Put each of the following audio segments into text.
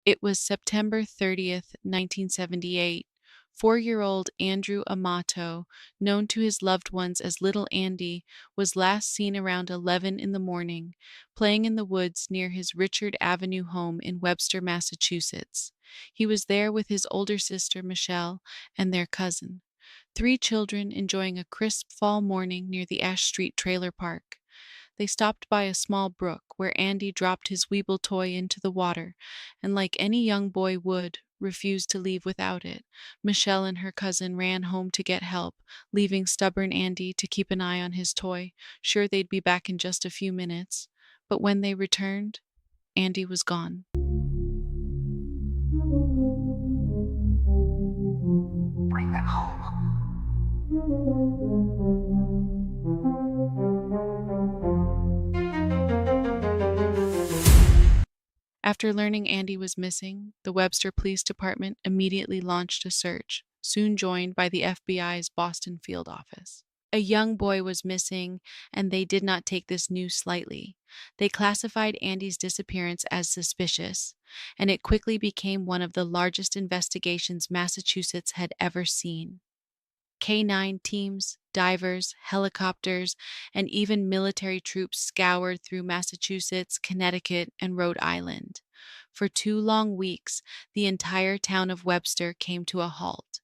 It was September 30th, 1978. 4-year-old Andrew Amato, known to his loved ones as Little Andy, was last seen around 11 in the morning, playing in the woods near his Richard Avenue home in Webster, Massachusetts. He was there with his older sister Michelle and their cousin, three children enjoying a crisp fall morning near the Ash Street trailer park. They stopped by a small brook where Andy dropped his Weeble toy into the water, and like any young boy would, refused to leave without it. Michelle and her cousin ran home to get help, leaving stubborn Andy to keep an eye on his toy, sure they'd be back in just a few minutes. But when they returned, Andy was gone. After learning Andy was missing, the Webster Police Department immediately launched a search, soon joined by the FBI's Boston field office. A young boy was missing, and they did not take this news lightly. They classified Andy's disappearance as suspicious, and it quickly became one of the largest investigations Massachusetts had ever seen. K-9 teams, divers, helicopters, and even military troops scoured through Massachusetts, Connecticut, and Rhode Island. For 2 long weeks, the entire town of Webster came to a halt.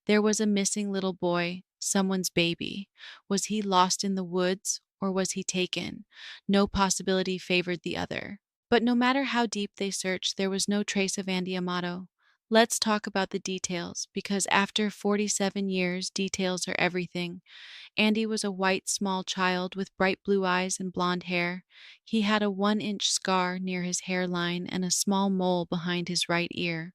There was a missing little boy, someone's baby. Was he lost in the woods, or was he taken? No possibility favored the other. But no matter how deep they searched, there was no trace of Andy Amato. Let's talk about the details, because after 47 years, details are everything. Andy was a white, small child with bright blue eyes and blonde hair. He had a 1-inch scar near his hairline and a small mole behind his right ear.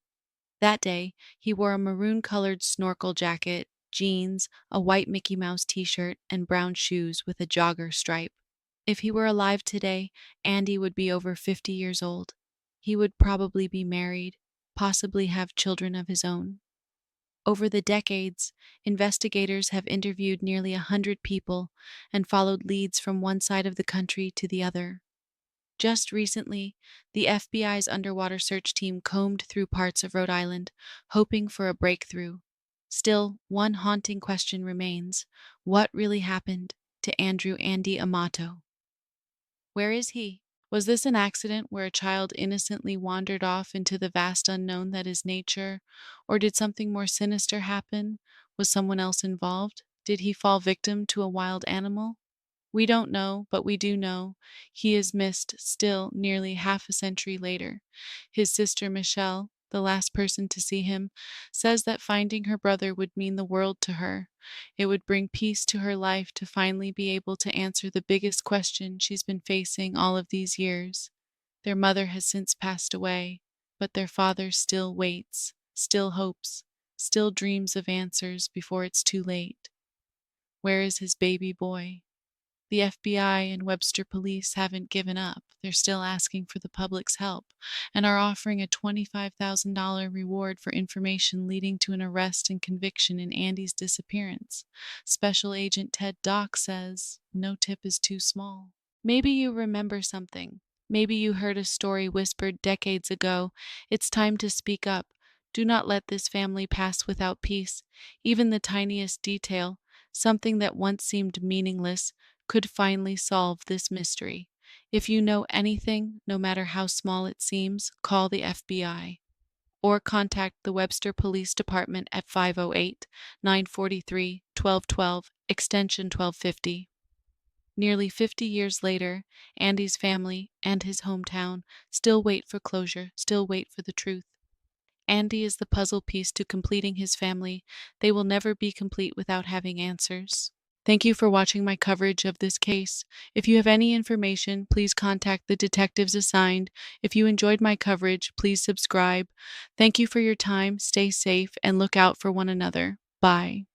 That day, he wore a maroon-colored snorkel jacket, jeans, a white Mickey Mouse t-shirt, and brown shoes with a jogger stripe. If he were alive today, Andy would be over 50 years old. He would probably be married, possibly have children of his own. Over the decades, investigators have interviewed nearly 100 people and followed leads from one side of the country to the other. Just recently, the FBI's underwater search team combed through parts of Rhode Island, hoping for a breakthrough. Still, one haunting question remains. What really happened to Andrew Andy Amato? Where is he? Was this an accident where a child innocently wandered off into the vast unknown that is nature? Or did something more sinister happen? Was someone else involved? Did he fall victim to a wild animal? We don't know, but we do know he is missed still nearly half a century later. His sister Michelle, the last person to see him, says that finding her brother would mean the world to her. It would bring peace to her life to finally be able to answer the biggest question she's been facing all of these years. Their mother has since passed away, but their father still waits, still hopes, still dreams of answers before it's too late. Where is his baby boy? The FBI and Webster police haven't given up. They're still asking for the public's help and are offering a $25,000 reward for information leading to an arrest and conviction in Andy's disappearance. Special Agent Ted Dock says no tip is too small. Maybe you remember something. Maybe you heard a story whispered decades ago. It's time to speak up. Do not let this family pass without peace. Even the tiniest detail, something that once seemed meaningless, could finally solve this mystery. If you know anything, no matter how small it seems, call the FBI or contact the Webster Police Department at 508-943-1212, extension 1250. Nearly 50 years later, Andy's family and his hometown still wait for closure, still wait for the truth. Andy is the puzzle piece to completing his family. They will never be complete without having answers. Thank you for watching my coverage of this case. If you have any information, please contact the detectives assigned. If you enjoyed my coverage, please subscribe. Thank you for your time, stay safe, and look out for one another. Bye.